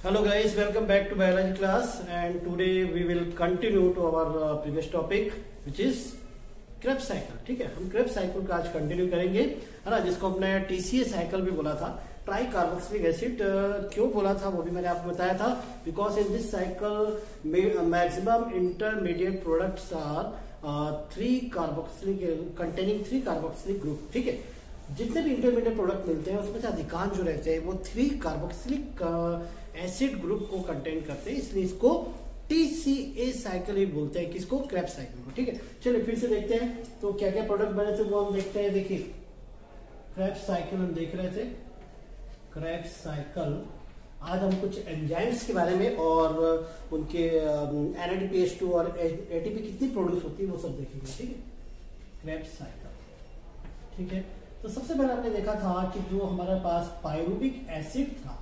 Hello guys, welcome back to biology class, and today we will continue to our previous topic which is Krebs cycle. ठीक है, हम Krebs cycle का आज continue करेंगे, है ना, जिसको हमने TCA साइकिल भी बोला था, ट्राई कार्बोक्सिलिक एसिड। क्यों बोला था वो भी मैंने आपको बताया था, because in this cycle maximum intermediate products are 3 carboxylic containing 3 carboxylic group. ठीक है, जितने भी इंटरमीडिएट प्रोडक्ट मिलते हैं उसमें से अधिकांश जो रहते हैं वो 3 कार्बोक्सिलिक एसिड ग्रुप को कंटेन करते हैं, इसलिए इसको TCA साइकिल ही बोलते हैं, किसको, क्रेब्स साइकिल को। ठीक है, चलिए फिर से देखते हैं तो क्या क्या प्रोडक्ट बने थे वो हम देखते हैं। देखिए क्रेब्स साइकिल हम देख रहे थे, क्रेब्स साइकिल। आज हम कुछ एंजाइम्स के बारे में और उनके NADPH2 और ATP कितनी प्रोड्यूस होती है वो सब देखेंगे। ठीक है, क्रेब्स साइकिल। ठीक है, तो सबसे पहले हमने देखा था कि जो हमारे पास पायरुविक एसिड था,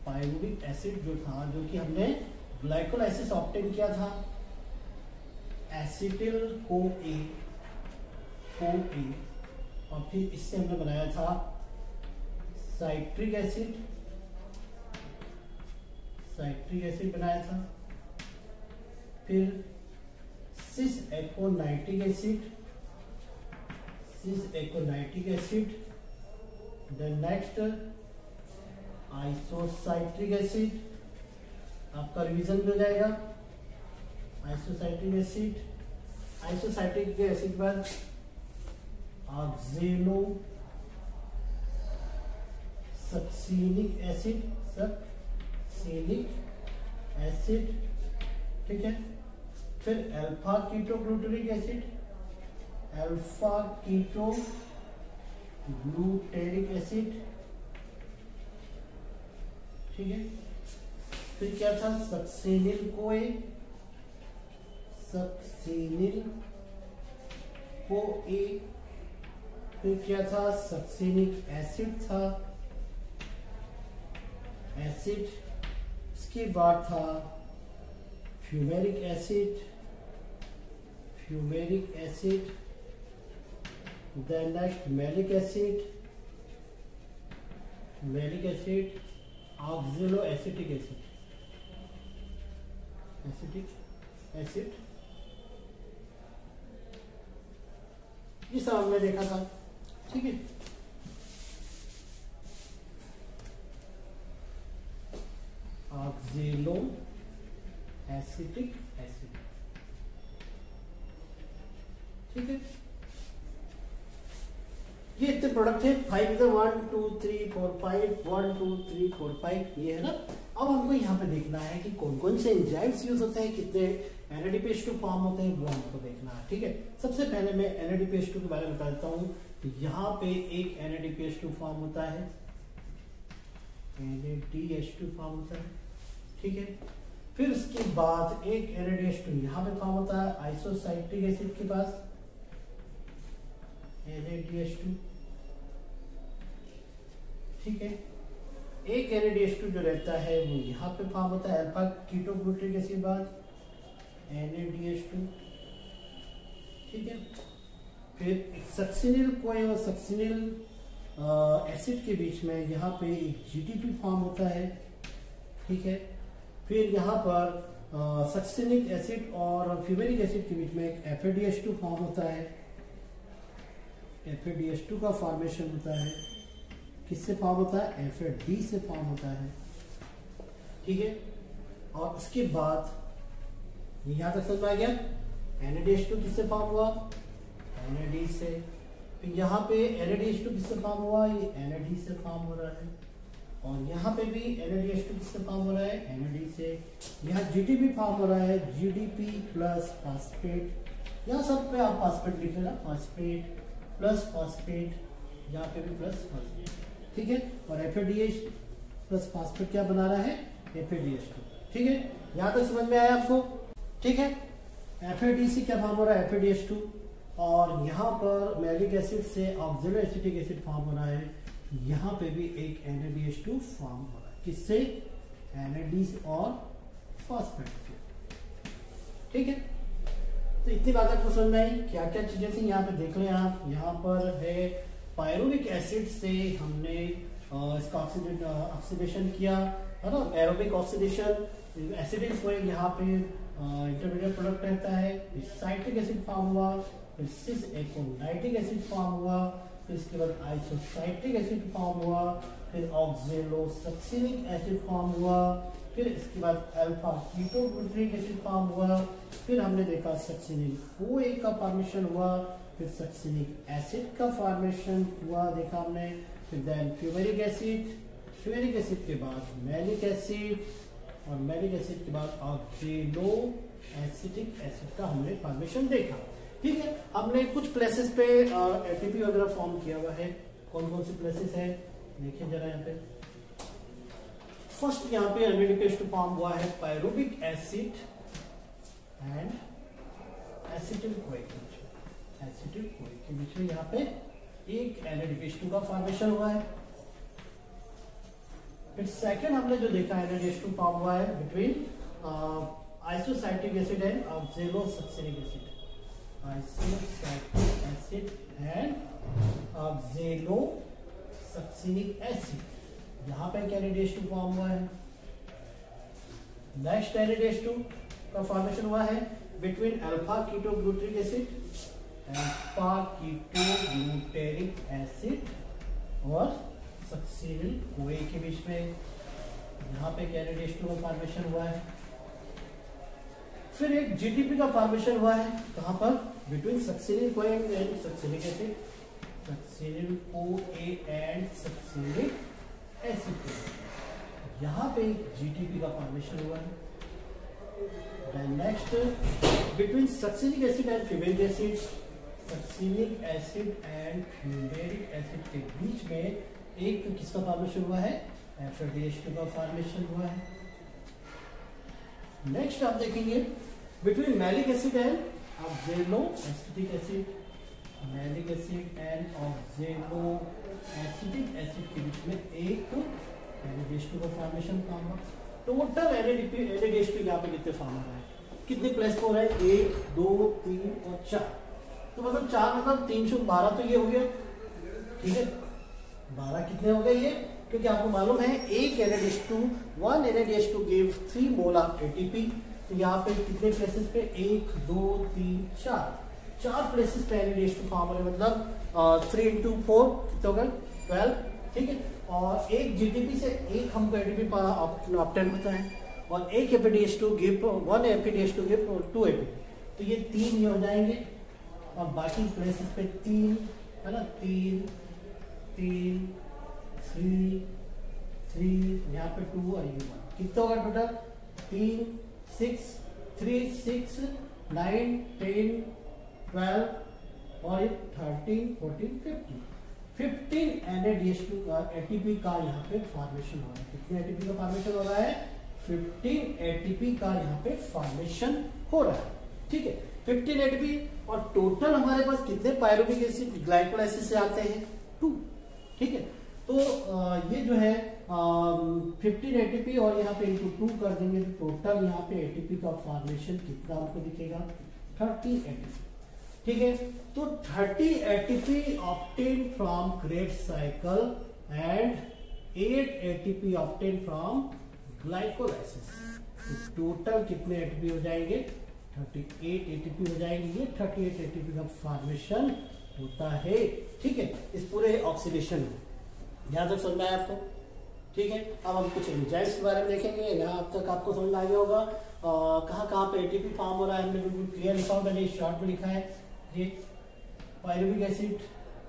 पायरुविक एसिड जो था, जो कि हमने ग्लाइकोलाइसिस ऑब्टेन किया था, एसिटिल CoA, और फिर इससे हमने बनाया था साइट्रिक एसिड, बनाया था, फिर सिस एकोनाइटिक एसिड, देन नेक्स्ट आइसोसाइट्रिक एसिड, आपका रिवीजन भी हो जाएगा। आइसोसाइट्रिक एसिड पर ऑक्जेनोसक्सिनिक एसिड, ठीक है, फिर अल्फा कीटोग्लूटेरिक एसिड, ठीक है, फिर क्या था, सक्सेनिल CoA, फिर क्या था, सक्सेनिक एसिड था, इसके बाद था fumaric acid, then next malic acid, oxalo acetic acid, ये सब हमने देखा था। ठीक है, ऑक्जेलो एसिटिक एसिड। ठीक है, ये इतने प्रोडक्ट है, 5 इधर 1 2 3 4 5, 1 2 3 4 5, ये है ना। अब हमको यहाँ पे देखना है कि कौन कौन से एंजाइम्स यूज होते हैं, कितने NADPH2 फॉर्म होते हैं, वो हमको देखना है। ठीक है, सबसे पहले मैं NADPH2 के बारे में बता देता हूँ। यहाँ पे एक NADPH2 फॉर्म होता है, NADH2 फॉर्म होता है। ठीक है, फिर उसके बाद एक NADH2 यहाँ पे फॉर्म होता है आइसोसाइट्रिक एसिड के पास, NADH2। ठीक है, एक NADH2 जो रहता है वो यहाँ पे फॉर्म होता है अल्फा कीटोग्लूटेरिक एसिड के बाद NADH2। ठीक है, फिर सक्सिनिल CoA और सक्सिनिल एसिड के बीच में यहाँ पे एक GTP फॉर्म होता है। ठीक है, फिर यहाँ पर सक्सिनिक एसिड और फ्यूमेरिक एसिड के बीच में एक FADH2 फॉर्म होता है, FADH2 का फॉर्मेशन होता है, किससे फॉर्म होता है, FAD से फॉर्म होता है। ठीक है, और उसके बाद यहां तक समझ में आ गया, NADH2 किससे फॉर्म हुआ, NAD से। फिर यहाँ पे NADH2 किससे फॉर्म हुआ, ये NAD से फॉर्म हो रहा है, और यहाँ पे भी NADH2 किससे फॉर्म हो रहा है, NAD से। यहाँ GTP फॉर्म हो रहा है, GDP प्लस फॉस्फेट, यहाँ सब पे आप फॉस्फेट लिख लेना, फॉस्फेट प्लस फॉस्फेट, यहाँ पे भी प्लस फॉस्फेट। ठीक है, और FADH प्लस फॉस्फेट क्या बना रहा है, FADH2। ठीक है, यहाँ तक समझ में आया आपको। ठीक है, FAD से क्या फॉर्म हो रहा है, FADH2, और यहाँ पर मैलिक एसिड से ऑक्जेलो एसिटिक एसिड फॉर्म हो रहा है, यहाँ पे भी एक NADH2 फॉर्म हो रहा है, किससे, NAD और फॉस्फेट से। ठीक है, तो इतनी बात आपको समझ में आई, क्या क्या चीजें थी यहाँ पे देख लें आप। यहाँ पर है पायरुविक एसिड से हमने इसका ऑक्सीडेशन किया, है ना, एरोबिक ऑक्सीडेशन, एसिडिक कोएक यहाँ पे इंटरमीडिएट प्रोडक्ट रहता है, साइट्रिक एसिड फॉर्म हुआ, फिर सिस एकोनाइट्रिक एसिड फॉर्म हुआ, फिर इसके बाद आइसोसाइट्रिक एसिड फॉर्म हुआ, फिर ऑक्जेलोसक्सिनिक एसिड फॉर्म हुआ, फिर इसके बाद अल्फा कीटोग्लूटरिक एसिड फॉर्म हुआ, फिर हमने देखा सक्सिनिल OA का फॉर्मेशन हुआ, फिर सक्सिनिक एसिड का फॉर्मेशन हुआ देखा हमने, फिर देन फ्यूमेरिक एसिड के बाद मैलिक एसिड, और मैलिक एसिड के बाद ऑक्जेलो एसिटिक एसिड का हमने फॉर्मेशन देखा। ठीक है, हमने कुछ प्लेसेस पे एटीपी वगैरह फॉर्म किया हुआ है। कौन कौन से प्लेसेस है देखिए जरा यहाँ पे। फर्स्ट यहाँ पे एनएडीपी फॉर्म हुआ है पायरुविक एसिड एंड एसिटिल कोएक के बीच में यहाँ पे एक NADH2 का फॉर्मेशन हुआ है। फिर सेकंड हमने जो देखा NADH2 फॉर्म हुआ है between isocitric acid and oxalosuccinic acid, isocitric acid and oxalosuccinic acid, यहाँ पे NADH2 फॉर्म हुआ है। नेक्स्ट NADH2 का फॉर्मेशन हुआ है between alpha ketoglutaric acid, alpha ketoglutaric acid और सक्सिनिल OA के बीच में, यहाँ पे NADH2 का फॉर्मेशन हुआ है। फिर एक GTP का फॉर्मेशन हुआ है कहाँ पर, between succinyl OA and succinic acid, succinyl OA and succinic acid, यहाँ पे GTP का फॉर्मेशन हुआ है। Next between succinic acid and fumaric acid, succinic acid and fumaric acid के बीच में एक किसका फॉर्मेशन हुआ है, FADH2 का फॉर्मेशन हुआ है। नेक्स्ट आप देखेंगे between malic acid and oxaloacetic acid, malic acid and oxaloacetic acid के बीच में एक NADH2 का फॉर्मेशन फॉर्म हुआ। टोटल NADH2 यहाँ पे कितने फॉर्म हो रहा है, कितने प्लेस पर हो रहा है, 1 2 3 और 4, तो मतलब 4 मतलब 312 तो ये हो गया। ठीक है, 12 कितने हो गए ये, क्योंकि आपको मालूम है एक one NADH2 give 3 molar ATP, तो यहाँ पे कितने प्लेसेस पे 1 2 3 4 प्लेसेस पे NADH2 फॉर्म हो रहे, मतलब 3 into 4 कितने हो गए 12। ठीक है, और एक GTP से एक हमको ATP ऑब्टेन होता है, और एक FADH2 give 1 FADH2 give 2 ATP, तो ये 3 ये हो जाएंगे, और बाकी प्लेसेस पे 3 है ना, 3 यहाँ पे 2 और ये 1, कितना होगा टोटल 3 6 3 6 9 10 12 और 13 14 15 NADH2 का ATP का यहाँ पे फॉर्मेशन हो रहा है। कितने ATP का फॉर्मेशन हो रहा है, 15 ATP का यहाँ पे फॉर्मेशन हो रहा है। ठीक है, 15 ATP, और टोटल हमारे पास कितने पायरुविक एसिड ग्लाइकोल एसिड से आते हैं 2। ठीक है, तो ये जो है 15 ATP और यहाँ पे इंटू 2 कर देंगे तो टोटल यहाँ पे ATP का फॉर्मेशन कितना आपको दिखेगा, 30 ATP। ठीक है, तो 30 ATP obtain from Krebs cycle and 8 ATP obtain from glycolysis, तो टोटल कितने ATP हो जाएंगे, 38 ATP हो जाएंगे। ये 38 ATP का फॉर्मेशन होता है। ठीक है, इस पूरे ऑक्सीडेशन में यहाँ तक समझ में आया आपको। ठीक है, अब हम कुछ एंजाइम्स के बारे में देखेंगे। यहाँ अब तक आपको समझ में आ गया होगा कहाँ पे ATP फॉर्म हो रहा है, हमने बिल्कुल क्लियर लिखा होगा, ये शॉर्ट में लिखा है, ये पायरुविक एसिड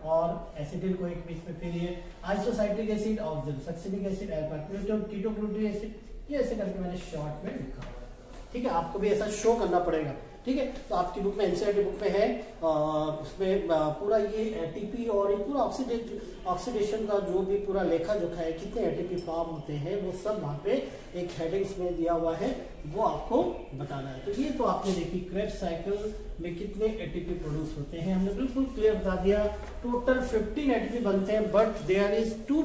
और एसिटिल कोएक के बीच में, फिर ये आइसोसाइट्रिक एसिड और succinic acid, alpha ketoglutaric acid, ये ऐसे करके मैंने शॉर्ट में लिखा हुआ है। ठीक है, आपको भी ऐसा शो करना पड़ेगा। ठीक है, तो आपकी बुक में एनसीईआरटी बुक में है, उसमें पूरा ये एटीपी और ये पूरा ऑक्सीडेशन का जो भी पूरा लेखा जोखा है, कितने एटीपी फॉर्म होते हैं, वो सब वहाँ पे एक हेडिंग्स में दिया हुआ है, वो आपको बताना है। तो ये तो आपने देखी क्रेब्स साइकिल में कितने एटीपी प्रोड्यूस होते हैं, हमने बिल्कुल क्लियर बता दिया। टोटल 15 एटीपी बनते हैं, but there is 2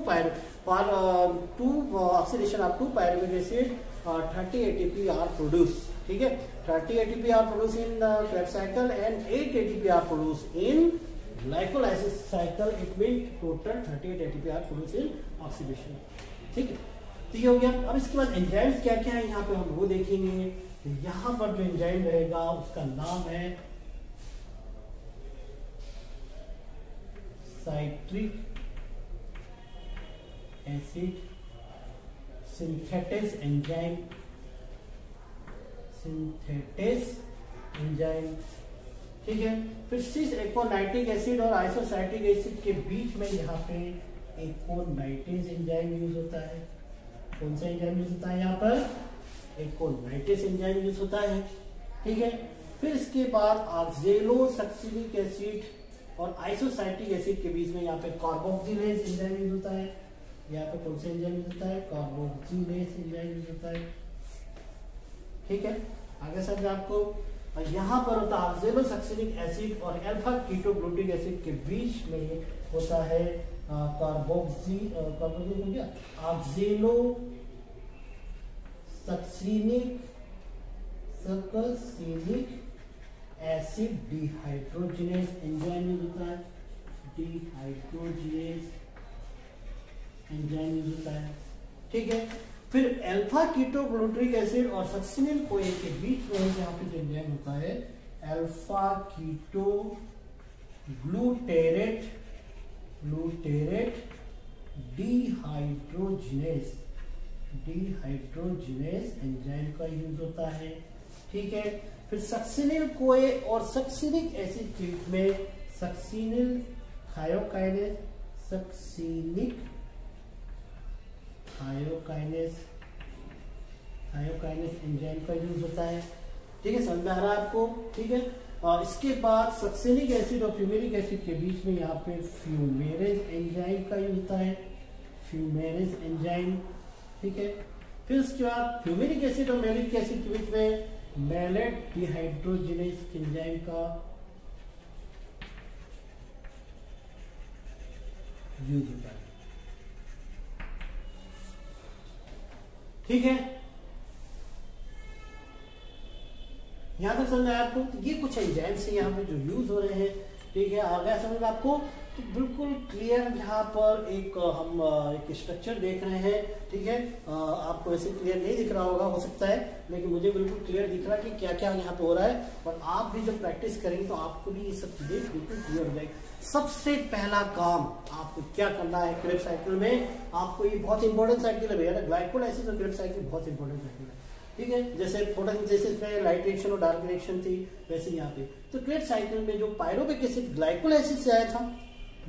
oxidation of 2 pyruvic acid, 30 ATP are produced. ठीक है, 30 ATP are produced in the Krebs cycle and 8 ATP are produced in glycolysis cycle, it mean total 38 ATP are produce in oxidation. ठीक है, तो ये हो गया। अब इसके बाद एंजाइम्स क्या क्या है यहाँ पे हम वो देखेंगे। तो यहाँ पर जो एंजाइम रहेगा उसका नाम है citric acid synthetase enzyme, synthetase enzyme. ठीक है, फिर सिस एकोनाइट्रिक एसिड और आइसोसाइट्रिक एसिड के बीच में यहाँ पे एकोनाइटेज एंजाइम यूज होता है। कौन सा एंजाइम यूज होता है यहाँ पर? एकोनाइटेज एंजाइम यूज होता है। ठीक है, फिर इसके बाद ऑक्सैलोसक्सिलिक एसिड और आइसोसाइट्रिक एसिड के बीच में यहाँ पे कार्बोक्सिलेज एंजाइम यूज होता है। यहाँ पे कौन सा एंजाइम यूज होता है? कार्बोक्सिलेज एंजाइम यूज होता है। ठीक है, आगे समझ आपको। और यहाँ पर होता है ऑक्सैलोसक्सिलिक एसिड और अल्फा कीटोग्लूटिक एसिड के बीच में होता है ऑक्सैलोसक्सिलिक एसिड डिहाइड्रोजिनेज एंजाइम यूज होता है। डिहाइड्रोजिनेज एंजाइम यूज होता है। ठीक है, फिर अल्फा कीटोग्लूटिक एसिड और सक्सिनिल कोए के बीच में यहाँ पे जो एंजाइम होता है alpha keto glutarate dehydrogenase enzyme का यूज होता है। ठीक है, फिर सक्सिनिल कोए और सक्सिनिक एसिड के बीच में succinyl thiokinase, succinic thiokinase enzyme का यूज होता है। ठीक है, समझ में आ रहा है आपको? ठीक है, और इसके बाद सक्सिनिक एसिड और फ्यूमेरिक एसिड के बीच में यहाँ पे फ्यूमेरेज एंजाइम का यूज होता है। फ्यूमेरेज एंजाइम। ठीक है, फिर उसके बाद फ्यूमेरिक एसिड और मैलिक एसिड के बीच में मैलेट डिहाइड्रोजिनेज एंजाइम का यूज होता है। ठीक है, यहां तक समझ आया आपको? तो ये कुछ एंजाइम्स यहाँ पे जो यूज हो रहे हैं। ठीक है, आ गया समझ में आपको? तो बिल्कुल क्लियर यहाँ पर एक हम एक स्ट्रक्चर देख रहे हैं। ठीक है, आपको वैसे क्लियर नहीं दिख रहा होगा, हो सकता है, लेकिन मुझे बिल्कुल क्लियर दिख रहा है कि क्या क्या यहाँ पे हो रहा है। और आप भी जब प्रैक्टिस करेंगे तो आपको भी ये सब चीजें बिल्कुल क्लियर हो जाएगी। सबसे पहला काम आपको क्या करना है क्रेब्स साइकिल में, आपको ये बहुत इंपॉर्टेंट साइकिल है भैया, ग्लाइकोलाइसिस और क्रेब्स साइकिल बहुत इंपॉर्टेंट साइकिल है। ठीक है, जैसे फोटोसिंथेसिस में लाइट रिएक्शन और डार्क रिएक्शन थी, वैसे यहाँ पे तो क्रेब्स साइकिल में जो पायरुविक एसिड ग्लाइकोलाइसिस से आया था,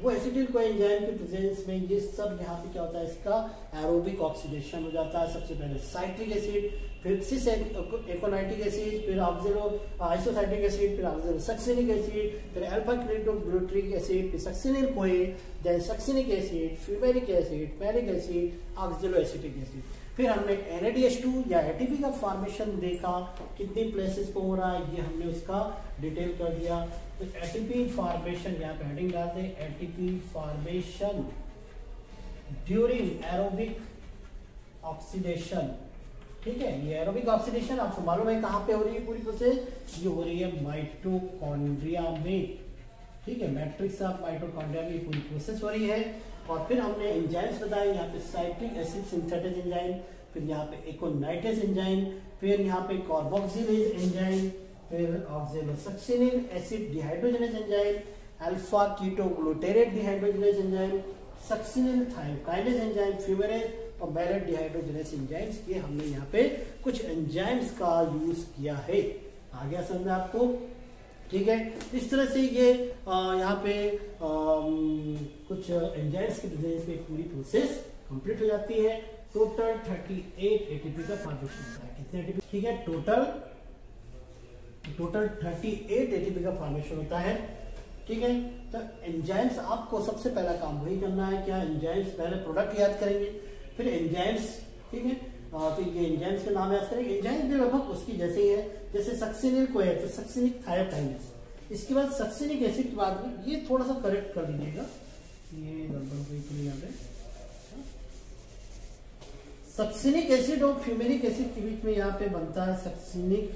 वो एसिटिल कोएंजाइम के प्रेजेंस में ये सब यहाँ पे क्या होता है, इसका एरोबिक ऑक्सीडेशन हो जाता है। सबसे पहले साइट्रिक एसिड, फिर सिस एकोनाइट्रिक एसिड, फिर आइसोसाइट्रिक एसिड, फिर ऑक्सैलोसक्सिलिक एसिड, फिर अल्फा कीटोग्लूटिक एसिड, फिर succinyl CoA, then succinic acid, fumaric acid, malic acid, oxaloacetic acid. फिर हमने NADH2 या एटीपी का फॉर्मेशन देखा, कितनी प्लेसेस पे हो रहा है ये हमने उसका डिटेल कर दिया। तो एटीपी फॉर्मेशन यहाँ पे हेडिंग डालते हैं, ATP formation during aerobic oxidation. ठीक है, ये एरोबिक ऑक्सीडेशन आपको मालूम है कहाँ पे हो रही है पूरी प्रोसेस? ये हो रही है माइटोकॉन्ड्रिया में। ठीक है, मैट्रिक्स ऑफ माइटोकॉन्ड्रिया में पूरी प्रोसेस हो रही है। और फिर हमने एंजाइम्स बताए, यहाँ पे साइट्रिक एसिड सिंथेटेज एंजाइम, फिर यहाँ पे एकोनाइटेज एंजाइम, फिर यहाँ पे कार्बोक्सिलेज एंजाइम, फिर oxalosuccinic acid dehydrogenase enzyme, alpha ketoglutarate dehydrogenase enzyme, succinyl thiokinase enzyme, fumarase और मैलेट डिहाइड्रोजिनेज एंजाइम्स। ये हमने यहाँ पे कुछ एंजाइम्स का यूज किया है। आ गया समझ आपको? ठीक है, इस तरह से ये यहाँ पे कुछ एंजाइम्स के प्रेजेंस में पूरी प्रोसेस कंप्लीट हो जाती है। टोटल 38 एटीपी का फॉर्मेशन होता है। कितने एटीपी? ठीक है, टोटल 38 एटीपी का फॉर्मेशन होता है। ठीक है, तो एंजाइम्स आपको सबसे पहला काम वही करना है, क्या एंजाइम्स पहले प्रोडक्ट याद करेंगे, फिर एंजाइम्स। ठीक है, तो ये एंजाइम्स के नाम याद करेंगे। एंजाइम भी लगभग उसकी जैसे ही है, जैसे सक्सिनिल को है तो सक्सिनिक थायोकाइनेज। इसके बाद सक्सिनिक एसिड के बाद में ये थोड़ा सा करेक्ट कर दीजिएगा, ये गड़बड़ हुई तो यहाँ पे। सक्सिनिक एसिड और फ्यूमेरिक एसिड के बीच में यहाँ पे बनता है सक्सिनिक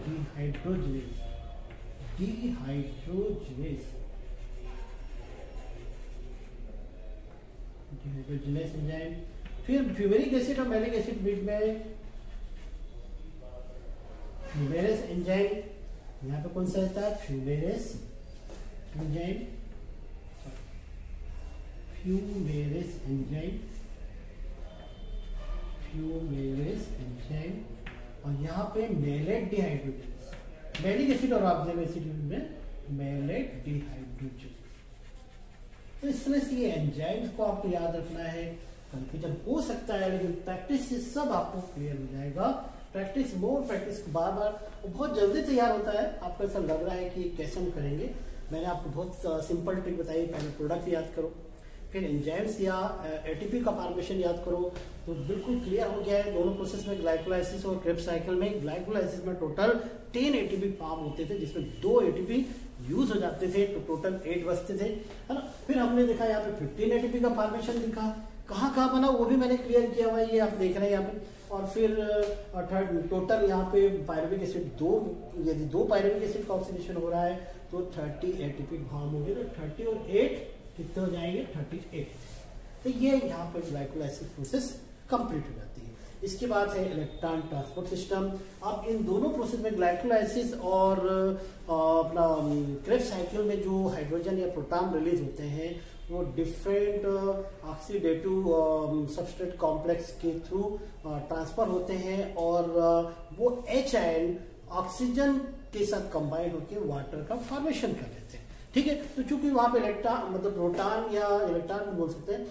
डिहाइड्रोजिनेज। Dehydrogenase enzyme. फिर फ्यूमेरिक एसिड और मैलिक एसिड बीच में फ्यूमेरस एंजाइम, यहाँ पे कौन सा रहता है? फ्यूमेरस एंजाइम, फ्यूमेरस एंजाइम, फ्यूमेरस एंजाइम। और यहाँ पे मेलेट डिहाइड्रोजनेस, मैलिक एसिड और ऑक्सैलिक एसिड में मेलेट डिहाइड्रोजनेस। तो इस तरह से ये एंजाइम्स को आपको याद रखना है, कंफ्यूजन हो सकता है, लेकिन प्रैक्टिस से सब आपको क्लियर हो जाएगा। प्रैक्टिस, मोर प्रैक्टिस, बार बार, बहुत जल्दी तैयार होता है। आपको ऐसा लग रहा है कि कैसे हम करेंगे, मैंने आपको बहुत सिंपल ट्रिक बताई। पहले प्रोडक्ट याद करो, फिर एंजाइम्स या एटीपी का फॉर्मेशन याद करो, तो बिल्कुल क्लियर हो गया है। दोनों प्रोसेस में, ग्लाइकोलाइसिस और क्रेब्स साइकिल में, ग्लाइकोलाइसिस में टोटल 10 एटीपी फॉर्म होते थे, जिसमें 2 एटीपी यूज हो जाते थे, तो टोटल 8 बचते थे, है ना। फिर हमने देखा यहाँ पे 15 एटीपी का फॉर्मेशन दिखा, कहाँ कहाँ बना वो भी मैंने क्लियर किया हुआ है, ये आप देख रहे हैं यहाँ पे। और फिर टोटल यहाँ पे पायरुविक एसिड 2, यदि 2 पायरुविक एसिड का ऑक्सीडेशन हो रहा है तो 30 एटीपी फॉर्म होंगे, तो 30 और 8 कितने हो जाएंगे? 38। तो ये यहाँ पर ग्लाइकोलाइसिस प्रोसेस कंप्लीट हो जाती है। इसके बाद है इलेक्ट्रॉन ट्रांसपोर्ट सिस्टम। अब इन दोनों प्रोसेस में, ग्लाइकोलाइसिस और अपना क्रेब्स साइकिल में जो हाइड्रोजन या प्रोटॉन रिलीज होते हैं वो डिफरेंट ऑक्सीडेटिव सबस्ट्रेट कॉम्प्लेक्स के थ्रू ट्रांसफर होते हैं, और वो H आयन ऑक्सीजन के साथ कंबाइन होकर वाटर का फॉर्मेशन कर लेते हैं। ठीक है, तो चूंकि वहां पे इलेक्ट्रॉन, मतलब प्रोटॉन या इलेक्ट्रॉन बोल सकते हैं,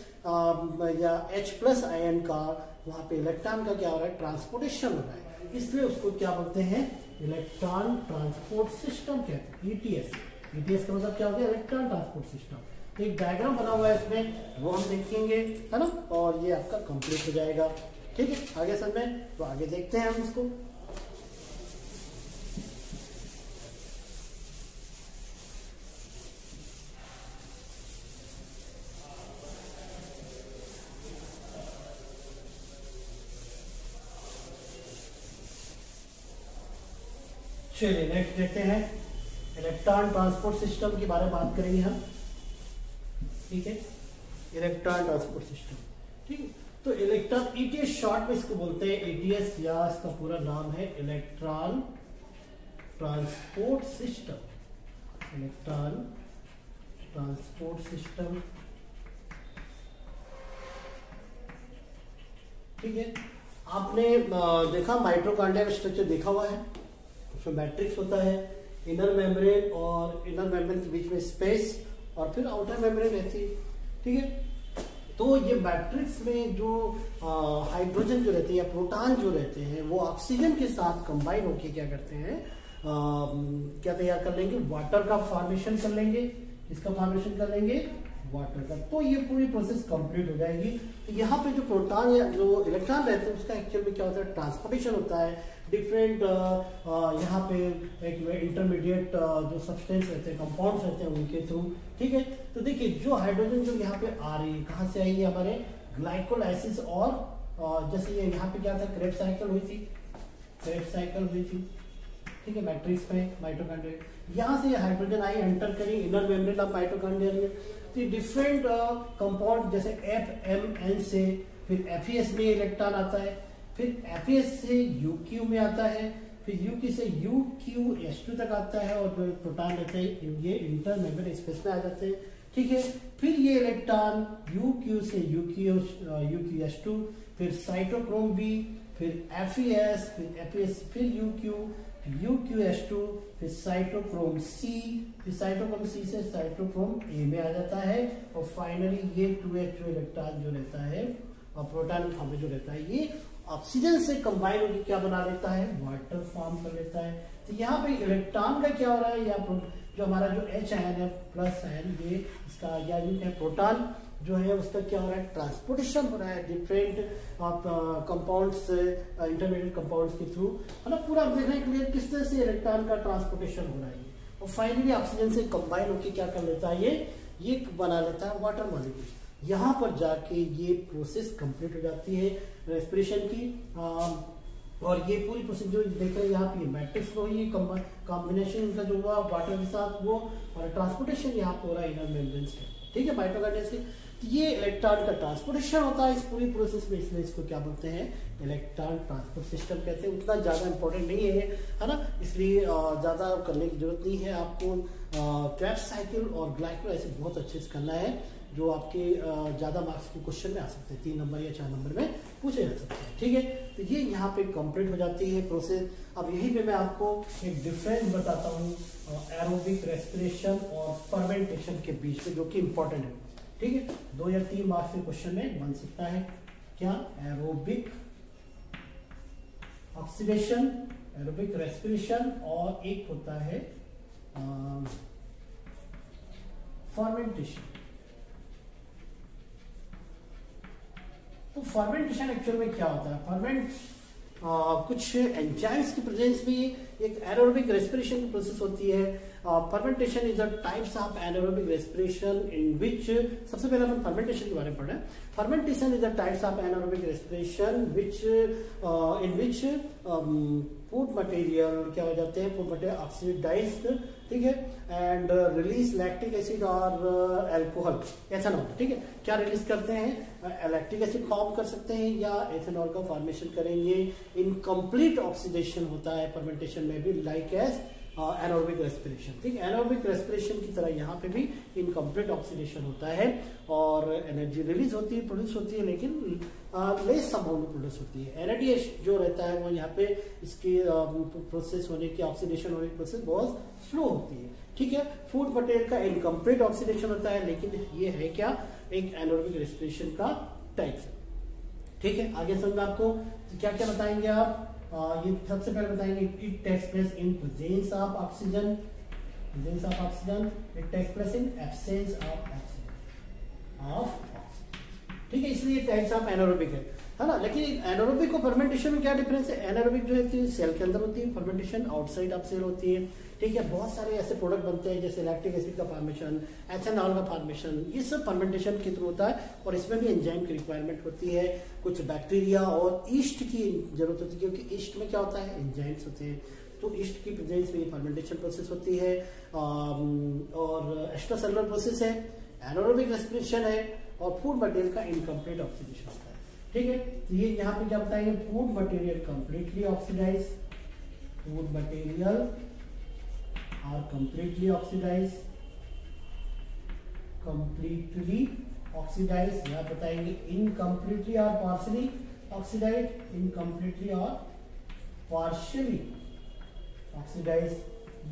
या H+ आयन का, वहां पे इलेक्ट्रॉन का क्या हो रहा है? ट्रांसपोर्टेशन हो रहा है, इसलिए उसको क्या बोलते हैं? इलेक्ट्रॉन ट्रांसपोर्ट सिस्टम कहते हैं, ETS। ETS का मतलब क्या हो गया? Electron transport system. तो एक डायग्राम बना हुआ है इसमें, वो हम देखेंगे, है ना, और ये आपका कंप्लीट हो जाएगा। ठीक है, आगे समझ में, तो आगे देखते हैं हम इसको। चलिए नेक्स्ट देखते हैं, इलेक्ट्रॉन ट्रांसपोर्ट सिस्टम के बारे में बात करेंगे हम। ठीक है, इलेक्ट्रॉन ट्रांसपोर्ट सिस्टम। ठीक है, तो इलेक्ट्रॉन, ETS शॉर्ट में इसको बोलते हैं, ETS, या इसका पूरा नाम है electron transport system. Electron transport system. ठीक है, आपने देखा माइटोकॉन्ड्रिया का स्ट्रक्चर देखा हुआ है, उसमें मैट्रिक्स होता है, इनर मेम्ब्रेन और इनर मेम्ब्रेन के बीच में स्पेस, और फिर आउटर मेम्ब्रेन रहती है। ठीक है, तो ये मैट्रिक्स में जो हाइड्रोजन जो रहते हैं या प्रोटॉन जो रहते हैं, वो ऑक्सीजन के साथ कंबाइन होकर क्या करते हैं? क्या तैयार कर लेंगे? वाटर का फॉर्मेशन कर लेंगे। इसका फॉर्मेशन कर लेंगे? वाटर का। तो ये पूरी प्रोसेस कंप्लीट हो जाएगी। तो यहाँ पे जो प्रोटॉन या जो इलेक्ट्रॉन रहते हैं उसका एक्चुअल में क्या होता है? ट्रांसपोर्टेशन होता है डिफरेंट, यहाँ पे एक इंटरमीडिएट जो सब्सटेंस रहते हैं, कंपाउंड्स रहते हैं, उनके थ्रू। ठीक है, तो देखिए जो हाइड्रोजन जो यहाँ पे आ रही है, कहाँ से आई है? हमारे ग्लाइकोलाइसिस, और जैसे ये यहाँ पे क्या था? क्रेब्स साइकिल हुई थी, क्रेब्स साइकिल हुई थी। ठीक है, मैट्रिक्स में माइटोकॉन्ड्रिया, यहाँ से हाइड्रोजन आई, एंटर करी इनर मेम्ब्रेन ऑफ माइटोकॉन्ड्रिया में। तो डिफरेंट कंपाउंड जैसे FMN से, फिर FES में इलेक्ट्रॉन आता है, फिर FES से UQ में आता है, फिर UQ से UQS2 तक आता है, और जो प्रोटॉन रहते हैं ये इंटर मेम्ब्रेन स्पेस में आ जाते हैं। ठीक है, फिर ये इलेक्ट्रॉन UQ से UQS2, फिर साइटोक्रोम B, फिर FES, फिर FES, फिर UQS2, फिर साइटोक्रोम C, फिर साइटोक्रोम C से साइटोक्रोम A में आ जाता है, और फाइनली ये 2H जो इलेक्ट्रॉन जो रहता है और प्रोटॉन फॉर्म में जो रहता है, ये ऑक्सीजन से कंबाइन होकर क्या बना लेता है? वाटर फॉर्म कर लेता है। तो यहाँ पे इलेक्ट्रॉन का क्या हो रहा है? या जो हमारा जो H आयन है, प्लस आयन, ये इसका या यूं कहें प्रोटॉन जो है उसका क्या हो रहा है? ट्रांसपोर्टेशन हो रहा है डिफरेंट कंपाउंड्स, इंटरमीडिएट कंपाउंड्स के थ्रू, है ना। पूरा आप देख रहे हैं क्लियर किस तरह से इलेक्ट्रॉन का ट्रांसपोर्टेशन हो रहा है, और फाइनली ऑक्सीजन से कंबाइन होकर क्या कर लेता है? ये बना लेता है वाटर मॉलिक्यूल। यहाँ पर जाके ये प्रोसेस कंप्लीट हो जाती है रेस्पिरेशन की। और ये पूरी प्रोसेस जो देख रहे हैं यहाँ पे मैट्रिक्स को ही कॉम्बिनेशन इनका जो हुआ वाटर के साथ वो, और ट्रांसपोर्टेशन यहाँ पे हो रहा है इनर मेम्ब्रेन से, ठीक है, माइटोकॉन्ड्रिया से। तो ये इलेक्ट्रॉन का ट्रांसपोर्टेशन होता है इस पूरी प्रोसेस में, इसलिए इसको क्या बोलते हैं, इलेक्ट्रॉन ट्रांसपोर्ट सिस्टम कहते हैं। उतना ज्यादा इंपॉर्टेंट नहीं है ना, इसलिए ज्यादा करने की जरूरत नहीं है आपको। क्रेब्स साइकिल और ग्लाइकोलाइसिस ऐसे बहुत अच्छे से करना है, जो आपके ज्यादा मार्क्स के क्वेश्चन में आ सकते हैं, 3 नंबर या 4 नंबर में पूछे जा सकते हैं, ठीक है। तो ये यहाँ पे कंप्लीट हो जाती है प्रोसेस। अब यहीं पे मैं आपको एक डिफरेंस बताता हूँ एरोबिक रेस्पिरेशन और फर्मेंटेशन के बीच में, जो कि इंपॉर्टेंट है, ठीक है। 2 या 3 मार्क्स के क्वेश्चन में बन सकता है। क्या? एरोबिक ऑक्सीडेशन, एरोबिक रेस्पिरेशन, और एक होता है फर्मेंटेशन। तो फर्मेंटेशन एक्चुअल में क्या होता है? कुछ एंजाइम्स की प्रेजेंस में एक एनारोबिक रेस्पिरेशन की प्रोसेस होती है। Fermentation is the types of anaerobic respiration in which, सबसे पहले हम फर्मेंटेशन के बारे में पढ़ रहे हैं। Fermentation is the types of anaerobic respiration which in which food material क्या हो जाते हैं, फूड मटेरियल ऑक्सीडाइज्ड, ठीक है, एंड रिलीज लैक्टिक एसिड और एल्कोहल, एथेनॉल, ठीक है। क्या रिलीज करते हैं? लैक्टिक एसिड फॉर्म कर सकते हैं या एथेनॉल का फॉर्मेशन करेंगे। इनकम्प्लीट ऑक्सीडेशन होता है फर्मेंटेशन में भी, लाइक एज एनारोबिक रेस्पिरेशन, ठीक है। एनारोबिक रेस्पिरेशन की तरह यहाँ पे भी इनकम्प्लीट ऑक्सीडेशन होता है और एनर्जी रिलीज होती है, प्रोड्यूस होती है, लेकिन लेस अमाउंट में प्रोड्यूस होती है। एनएडीएच जो रहता है वो यहाँ पे इसकी प्रोसेस होने की, ऑक्सीडेशन होने की प्रोसेस बहुत स्लो होती है, ठीक है। फूड मटेरियल का इनकम्प्लीट ऑक्सीडेशन होता है, लेकिन ये है क्या, एक एनारोबिक रेस्पिरेशन का टाइप है, ठीक है। आगे समझ में आपको क्या क्या बताएंगे आप? ये सबसे पहले बताएंगे it takes place in presence of oxygen, presence of oxygen, it takes place in absence of oxygen, ठीक है। इसलिए टाइप्स ऑफ एनारोबिक है ना। लेकिन एनारोबिक और फर्मेंटेशन में क्या डिफरेंस है? एनारोबिक जो है सेल के अंदर होती है, फर्मेंटेशन आउटसाइड ऑफ सेल होती है, ठीक है। बहुत सारे ऐसे प्रोडक्ट बनते हैं जैसे लैक्टिक एसिड का फॉर्मेशन, एथेनॉल का फॉर्मेशन, ये सब फर्मेंटेशन के थ्रू होता है और इसमें भी एंजाइम की रिक्वायरमेंट होती है। कुछ बैक्टीरिया और ईस्ट की जरूरत होती है, क्योंकि ईस्ट में क्या होता है, एंजाइम्स होते हैं, तो ईस्ट की प्रेजेंस में फर्मेंटेशन प्रोसेस होती है। और एक्स्ट्रा सेलुलर प्रोसेस है, एनारोबिक रेस्पिरेशन है, और फूड मटेरियल का इनकम्प्लीट ऑक्सीडेशन होता है, ठीक है। तो ये यहाँ पे क्या बताएंगे, food material completely oxidize, food material are completely oxidize, completely oxidize, यहाँ बताएंगे इनकम्प्लीटली और पार्शियली ऑक्सीडाइज, इनकम्प्लीटली और पार्शियली ऑक्सीडाइज।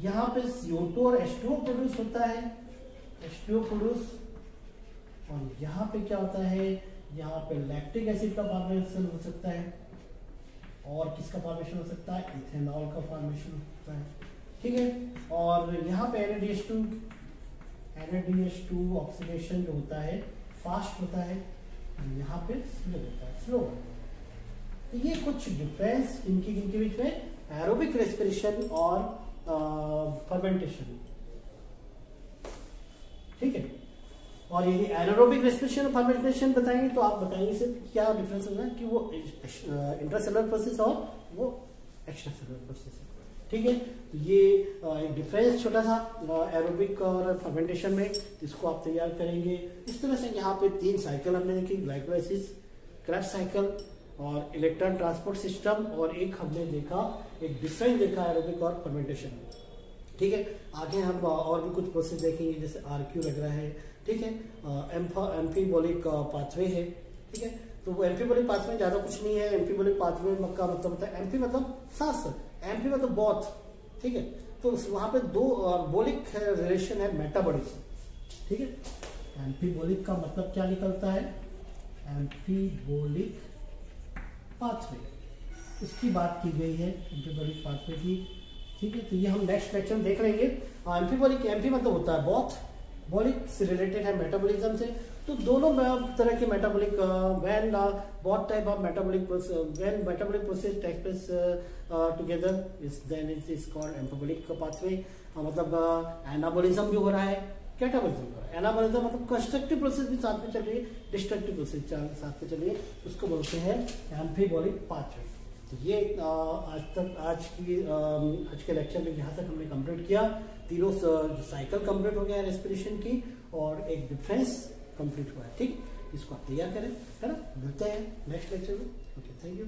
यहाँ पे CO2 और H2O प्रोड्यूस होता है, H2O प्रोड्यूस, और यहाँ पे क्या होता है, यहाँ पे लैक्टिक एसिड का फॉर्मेशन हो सकता है, और किसका फॉर्मेशन हो सकता है, इथेनॉल का फॉर्मेशन होता है, ठीक है। और यहाँ पे NADH2 ऑक्सीडेशन जो होता है फास्ट होता है, यहाँ पे स्लो होता है, स्लो। तो ये कुछ डिफरेंस इनके बीच में एरोबिक रेस्पिरेशन और फर्मेंटेशन, ठीक है। और यदि एनारोबिक रेस्पिरेशन और फर्मेंटेशन बताएंगे तो आप बताएंगे सिर्फ क्या डिफरेंस होगा, कि वो इंट्रासेलुलर प्रोसेस और वो एक्स्ट्रासेलुलर प्रोसेस है, ठीक है। तो ये एक डिफरेंस छोटा सा एरोबिक और फर्मेंटेशन में, इसको आप तैयार करेंगे इस तरह से। यहाँ पे 3 साइकिल हमने देखी, ग्लाइकोलाइसिस, क्रेब्स साइकिल और इलेक्ट्रॉन ट्रांसपोर्ट सिस्टम, और एक हमने देखा, एक डिफरेंस देखा एरोबिक और फर्मेंटेशन, ठीक है। आगे हम और भी कुछ प्रोसेस देखेंगे, जैसे RQ लग रहा है, ठीक है। एम्फीबोलिक पाथवे है, ठीक है। तो वो एम्फीबोलिक पाथवे ज्यादा कुछ नहीं है। एम्फीबोलिक पाथवे का मतलब होता है, एम्फी मतलब सांस, एम्फी मतलब बोथ, ठीक है। तो वहां पे 2 बोलिक रिलेशन है, मेटाबॉलिज्म, ठीक है। एम्फीबोलिक का मतलब क्या निकलता है, एम्फीबोलिक पाथवे, इसकी बात की गई है एम्फीबोलिक पाथवे की, ठीक है। तो ये हम नेक्स्ट लेक्चर में देख लेंगे। एम्फीबोलिक, एम्फी मतलब होता है बोथ, बोलिक से रिलेटेड है मेटाबॉलिज्म से। तो दोनों तरह के metabolic, when both type of metabolic process, when metabolic process takes place together is then it is called amphibolic pathway. मतलब एनाबॉलिज्म भी हो रहा है, कैटाबॉलिज्म भी हो रहा है। एनाबॉलिज्म मतलब कंस्ट्रक्टिव प्रोसेस भी साथ में चल रही है, डिस्ट्रक्टिव प्रोसेस साथ में चल रही है, उसको बोलते हैं एम्फीबोलिक पाथवे, तो ये आज के लेक्चर में यहाँ तक हमने कंप्लीट किया। तीनों साइकिल कंप्लीट हो गया रेस्पिरेशन की, और एक डिफरेंस कंप्लीट हुआ है। ठीक, इसको आप तैयार करें, है ना। मिलते हैं नेक्स्ट लेक्चर में। Okay, thank you.